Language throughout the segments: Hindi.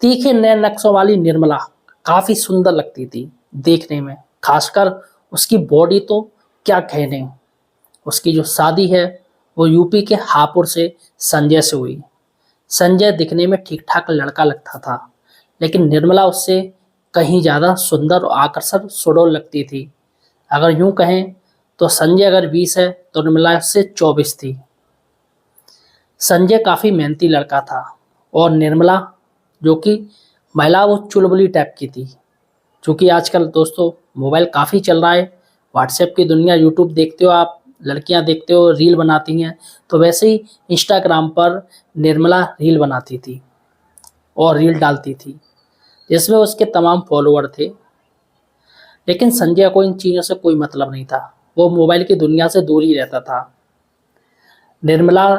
तीखे नए नक्शों वाली निर्मला काफी सुंदर लगती थी देखने में। खासकर उसकी बॉडी तो क्या कहने। उसकी जो शादी है वो यूपी के हापुड़ से संजय से हुई। संजय दिखने में ठीक ठाक लड़का लगता था, लेकिन निर्मला उससे कहीं ज्यादा सुंदर और आकर्षक सुडौल लगती थी। अगर यूं कहें तो संजय अगर 20 है तो निर्मला उससे 24 थी। संजय काफी मेहनती लड़का था और निर्मला जो कि महिला वो चुलबुली टाइप की थी। क्योंकि आजकल दोस्तों मोबाइल काफ़ी चल रहा है, व्हाट्सएप की दुनिया, यूट्यूब देखते हो आप, लड़कियां देखते हो रील बनाती हैं, तो वैसे ही इंस्टाग्राम पर निर्मला रील बनाती थी और रील डालती थी जिसमें उसके तमाम फॉलोअर थे। लेकिन संजय को इन चीज़ों से कोई मतलब नहीं था, वो मोबाइल की दुनिया से दूर ही रहता था। निर्मला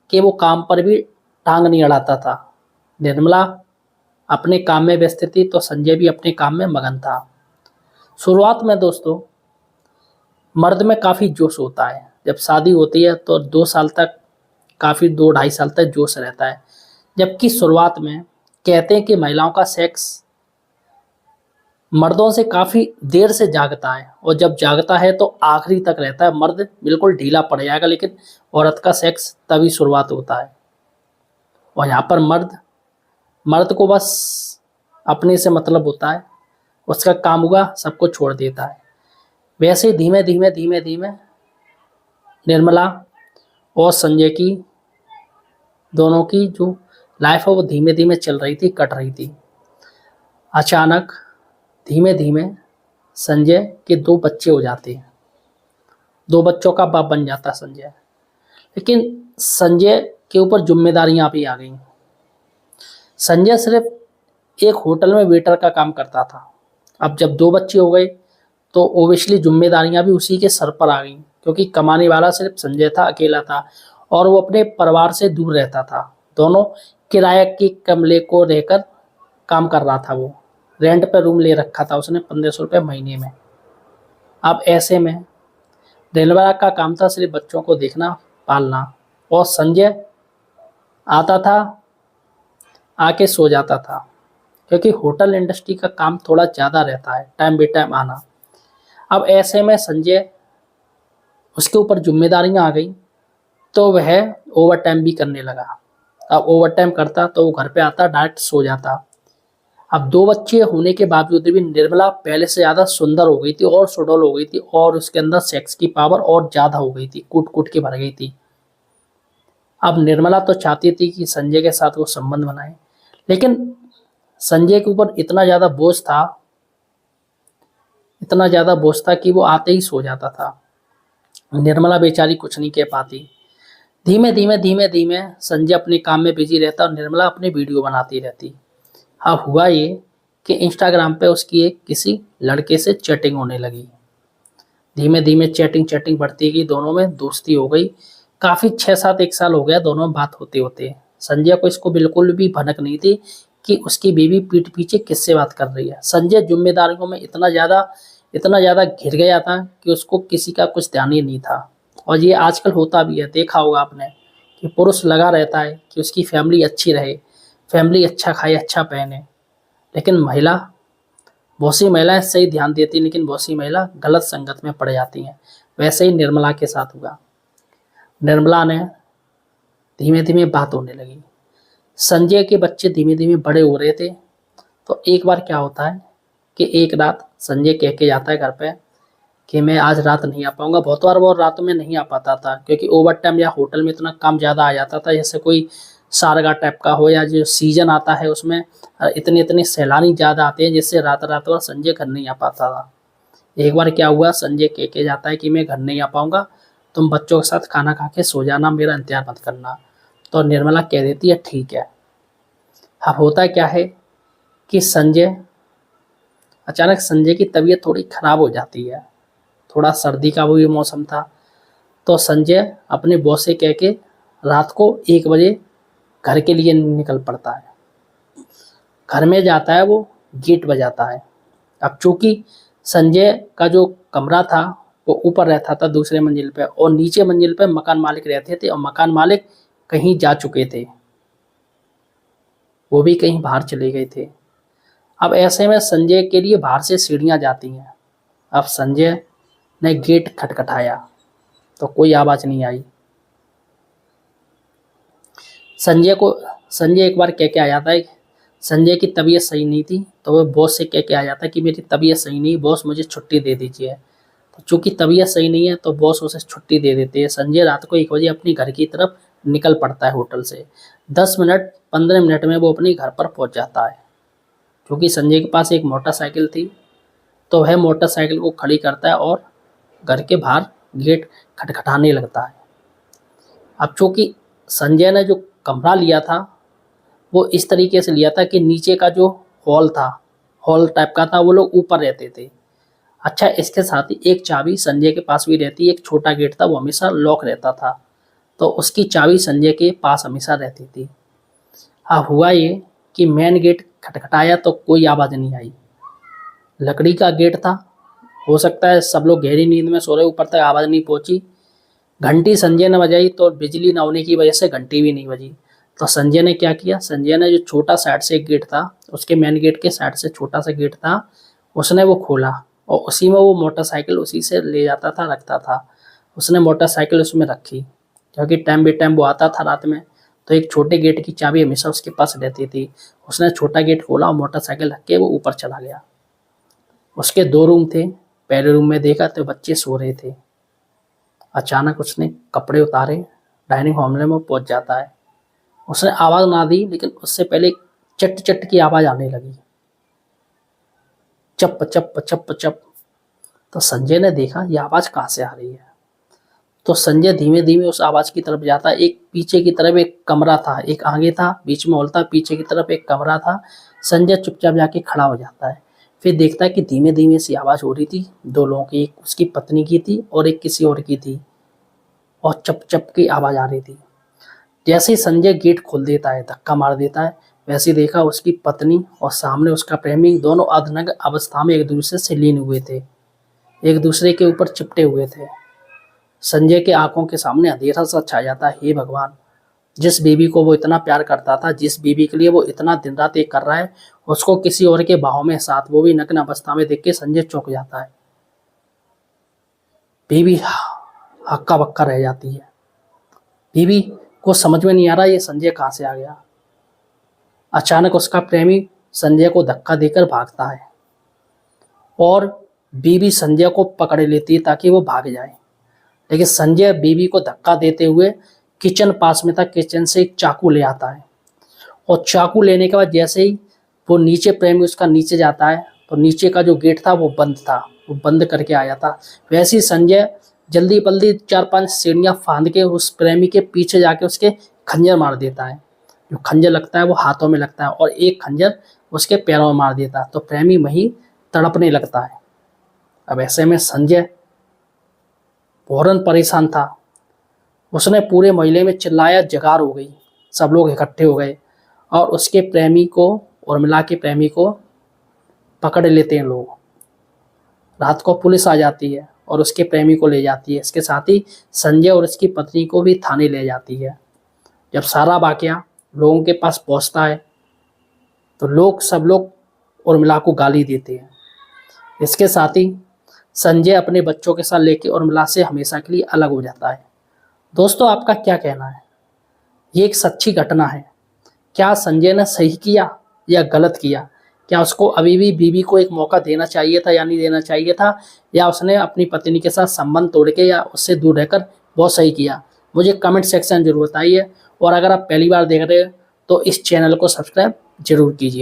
के वो काम पर भी टांग नहीं अड़ाता था। निर्मला अपने काम में व्यस्त थी तो संजय भी अपने काम में मगन था। शुरुआत में दोस्तों मर्द में काफ़ी जोश होता है। जब शादी होती है तो 2 साल तक, काफ़ी 2 ढाई साल तक जोश रहता है। जबकि शुरुआत में कहते हैं कि महिलाओं का सेक्स मर्दों से काफ़ी देर से जागता है, और जब जागता है तो आखिरी तक रहता है। मर्द बिल्कुल ढीला पड़ जाएगा, लेकिन औरत का सेक्स तभी शुरुआत होता है। और यहाँ पर मर्द को बस अपने से मतलब होता है, उसका काम हुआ सबको छोड़ देता है। वैसे ही धीमे धीमे धीमे धीमे निर्मला और संजय की दोनों की जो लाइफ है वो धीमे धीमे चल रही थी, कट रही थी। अचानक धीमे धीमे संजय के 2 बच्चे हो जाते हैं। 2 बच्चों का बाप बन जाता संजय। लेकिन संजय के ऊपर जिम्मेदारियां भी आ गई। संजय सिर्फ एक होटल में वेटर का काम करता था। अब जब 2 बच्चे हो गए तो ओबियसली जिम्मेदारियां भी उसी के सर पर आ गई, क्योंकि कमाने वाला सिर्फ संजय था, अकेला था, और वो अपने परिवार से दूर रहता था। दोनों किराए के कमरे को रहकर काम कर रहा था। वो रेंट पर रूम ले रखा था उसने, 1500 रुपये महीने में। अब ऐसे में रेलवे का काम था सिर्फ बच्चों को देखना, पालना, और संजय आता था, आके सो जाता था, क्योंकि होटल इंडस्ट्री का काम थोड़ा ज़्यादा रहता है, टाइम बे टाइम आना। अब ऐसे में संजय, उसके ऊपर जिम्मेदारियां आ गई तो वह ओवर टाइम भी करने लगा। अब ओवर टाइम करता तो वो घर पे आता, डायरेक्ट सो जाता। अब 2 बच्चे होने के बावजूद भी निर्मला पहले से ज़्यादा सुंदर हो गई थी और सुडौल हो गई थी, और उसके अंदर सेक्स की पावर और ज़्यादा हो गई थी, कूट कूट के भर गई थी। अब निर्मला तो चाहती थी कि संजय के साथ वो संबंध बनाए, लेकिन संजय के ऊपर इतना ज़्यादा बोझ था, इतना ज़्यादा बोझ था कि वो आते ही सो जाता था। निर्मला बेचारी कुछ नहीं कह पाती। धीमे धीमे धीमे धीमे संजय अपने काम में बिजी रहता और निर्मला अपने वीडियो बनाती रहती। अब हुआ ये कि इंस्टाग्राम पे उसकी एक किसी लड़के से चैटिंग होने लगी। धीमे धीमे चैटिंग चैटिंग बढ़ती गई, दोनों में दोस्ती हो गई। काफ़ी 6-7 एक साल हो गया दोनों में बात होते होते। संजय को इसको बिल्कुल भी भनक नहीं थी कि उसकी बीवी पीठ पीछे किससे बात कर रही है। संजय जिम्मेदारियों में इतना ज़्यादा घिर गया था कि उसको किसी का कुछ ध्यान ही नहीं था। और ये आजकल होता भी है, देखा होगा आपने, कि पुरुष लगा रहता है कि उसकी फैमिली अच्छी रहे, फैमिली अच्छा खाए, अच्छा पहने। लेकिन बहुत सी महिलाएं सही ध्यान देती, लेकिन बहुत सी महिला गलत संगत में पड़ जाती हैं। वैसे ही निर्मला के साथ हुआ। निर्मला ने धीमे धीमे बात होने लगी। संजय के बच्चे धीमे धीमे बड़े हो रहे थे। तो एक बार क्या होता है कि एक रात संजय कह के जाता है घर पे कि मैं आज रात नहीं आ पाऊंगा। बहुत बार वो रात में नहीं आ पाता था, क्योंकि ओवर टाइम या होटल में इतना काम ज़्यादा आ जाता था, जैसे कोई सारगा टाइप का हो, या जो सीजन आता है उसमें इतने इतने सैलानी ज़्यादा आते हैं, जिससे रात रात भर संजय घर नहीं आ पाता था। एक बार क्या हुआ, संजय कह के जाता है कि मैं घर नहीं आ पाऊंगा, तुम बच्चों के साथ खाना खा के सो जाना, मेरा इंतजार मत करना। तो निर्मला कह देती है ठीक है। अब होता क्या है कि अचानक संजय की तबीयत थोड़ी खराब हो जाती है। थोड़ा सर्दी का भी मौसम था, तो संजय अपने बॉस से कह के रात को 1 बजे घर के लिए निकल पड़ता है। घर में जाता है, वो गेट बजाता है। अब चूंकि संजय का जो कमरा था वो ऊपर रहता था दूसरे मंजिल पे, और नीचे मंजिल पे मकान मालिक रहते थे, और मकान मालिक कहीं जा चुके थे। वो भी कहीं बाहर चले गए थे। अब ऐसे में संजय के लिए बाहर से सीढ़ियां जाती हैं। अब संजय ने गेट खटखटाया तो कोई आवाज़ नहीं आई। संजय एक बार कह के आ जाता है, संजय की तबीयत सही नहीं थी तो वह बॉस से कह के आ जाता है कि मेरी तबीयत सही नहीं, बॉस मुझे छुट्टी दे दीजिए। तो चूंकि तबीयत सही नहीं है तो बॉस उसे छुट्टी दे देते हैं। संजय रात को 1 बजे अपनी घर की तरफ निकल पड़ता है होटल से। 10-15 मिनट में वो अपने घर पर पहुंच जाता है। क्योंकि संजय के पास एक मोटरसाइकिल थी तो वह मोटरसाइकिल को खड़ी करता है और घर के बाहर गेट खटखटाने लगता है। अब चूंकि संजय ने जो कमरा लिया था वो इस तरीके से लिया था कि नीचे का जो हॉल था, हॉल टाइप का था, वो लोग ऊपर रहते थे। अच्छा, इसके साथ ही एक चाबी संजय के पास भी रहती, एक छोटा गेट था वो हमेशा लॉक रहता था, तो उसकी चाबी संजय के पास हमेशा रहती थी। अब हुआ ये कि मेन गेट खटखटाया तो कोई आवाज़ नहीं आई। लकड़ी का गेट था, हो सकता है सब लोग गहरी नींद में सो रहे, ऊपर तक आवाज़ नहीं पहुंची। घंटी संजय ने बजाई तो बिजली न होने की वजह से घंटी भी नहीं बजी। तो संजय ने क्या किया, संजय ने जो छोटा साइड से एक गेट था, उसके मेन गेट के साइड से छोटा सा गेट था, उसने वो खोला और उसी में वो मोटरसाइकिल उसी से ले जाता था, रखता था। उसने मोटरसाइकिल उसमें रखी क्योंकि टाइम बे टाइम वो आता था रात में, तो एक छोटे गेट की चाबी हमेशा उसके पास रहती थी। उसने छोटा गेट खोला और मोटरसाइकिल रख के वो ऊपर चला गया। उसके 2 रूम थे। पहले रूम में देखा तो बच्चे सो रहे थे। अचानक उसने कपड़े उतारे, डाइनिंग हॉल में पहुंच जाता है। उसने आवाज़ ना दी लेकिन उससे पहले चट चट की आवाज़ आने लगी, चप चप चप चप। तो संजय ने देखा ये आवाज़ कहाँ से आ रही है। तो संजय धीमे धीमे उस आवाज़ की तरफ जाता है। एक पीछे की तरफ एक कमरा था, एक आगे था, बीच में हॉल था, पीछे की तरफ एक कमरा था। संजय चुपचाप जाके खड़ा हो जाता है। फिर देखता है कि धीमे धीमे सी आवाज़ हो रही थी 2 लोगों की, एक उसकी पत्नी की थी और एक किसी और की थी, और चप चप की आवाज़ आ रही थी। जैसे ही संजय गेट खोल देता है, धक्का मार देता है, वैसे ही देखा उसकी पत्नी और सामने उसका प्रेमी दोनों अधनग्न अवस्था में एक दूसरे से लीन हुए थे, एक दूसरे के ऊपर चिपटे हुए थे। संजय के आंखों के सामने अंधेरा सा छा जाता है। हे भगवान, जिस बीवी को वो इतना प्यार करता था, जिस बीवी के लिए वो इतना दिन रात एक कर रहा है, उसको किसी और के बाहों में साथ, वो भी नग्न अवस्था में देख के संजय चौंक जाता है। बीवी हक्का बक्का रह जाती है। बीवी को समझ में नहीं आ रहा ये संजय कहाँ से आ गया। अचानक उसका प्रेमी संजय को धक्का देकर भागता है और बीवी संजय को पकड़ लेती है ताकि वो भाग जाए। लेकिन संजय बीवी को धक्का देते हुए किचन पास में था, किचन से एक चाकू ले आता है और चाकू लेने के बाद जैसे ही वो नीचे, प्रेमी उसका नीचे जाता है, तो नीचे का जो गेट था वो बंद था, वो बंद करके आया था। वैसे ही संजय जल्दी बल्दी 4-5 सीढ़ियाँ फांद के उस प्रेमी के पीछे जाके उसके खंजर मार देता है। जो खंजर लगता है वो हाथों में लगता है और एक खंजर उसके पैरों में मार देता है, तो प्रेमी वहीं तड़पने लगता है। अब ऐसे में संजय फौरन परेशान था। उसने पूरे मोहल्ले में चिल्लाया, जगार हो गई, सब लोग इकट्ठे हो गए और उसके प्रेमी को, उर्मिला के प्रेमी को पकड़ लेते हैं लोग। रात को पुलिस आ जाती है और उसके प्रेमी को ले जाती है। इसके साथ ही संजय और उसकी पत्नी को भी थाने ले जाती है। जब सारा वाकया लोगों के पास पहुंचता है तो सब लोग उर्मिला को गाली देते हैं। इसके साथ ही संजय अपने बच्चों के साथ लेके उर्मिला से हमेशा के लिए अलग हो जाता है। दोस्तों, आपका क्या कहना है? ये एक सच्ची घटना है। क्या संजय ने सही किया या गलत किया? क्या उसको अभी भी बीवी को एक मौका देना चाहिए था या नहीं देना चाहिए था, या उसने अपनी पत्नी के साथ संबंध तोड़ के या उससे दूर रहकर बहुत सही किया? मुझे कमेंट सेक्शन जरूर बताइए और अगर आप पहली बार देख रहे हो तो इस चैनल को सब्सक्राइब जरूर कीजिए।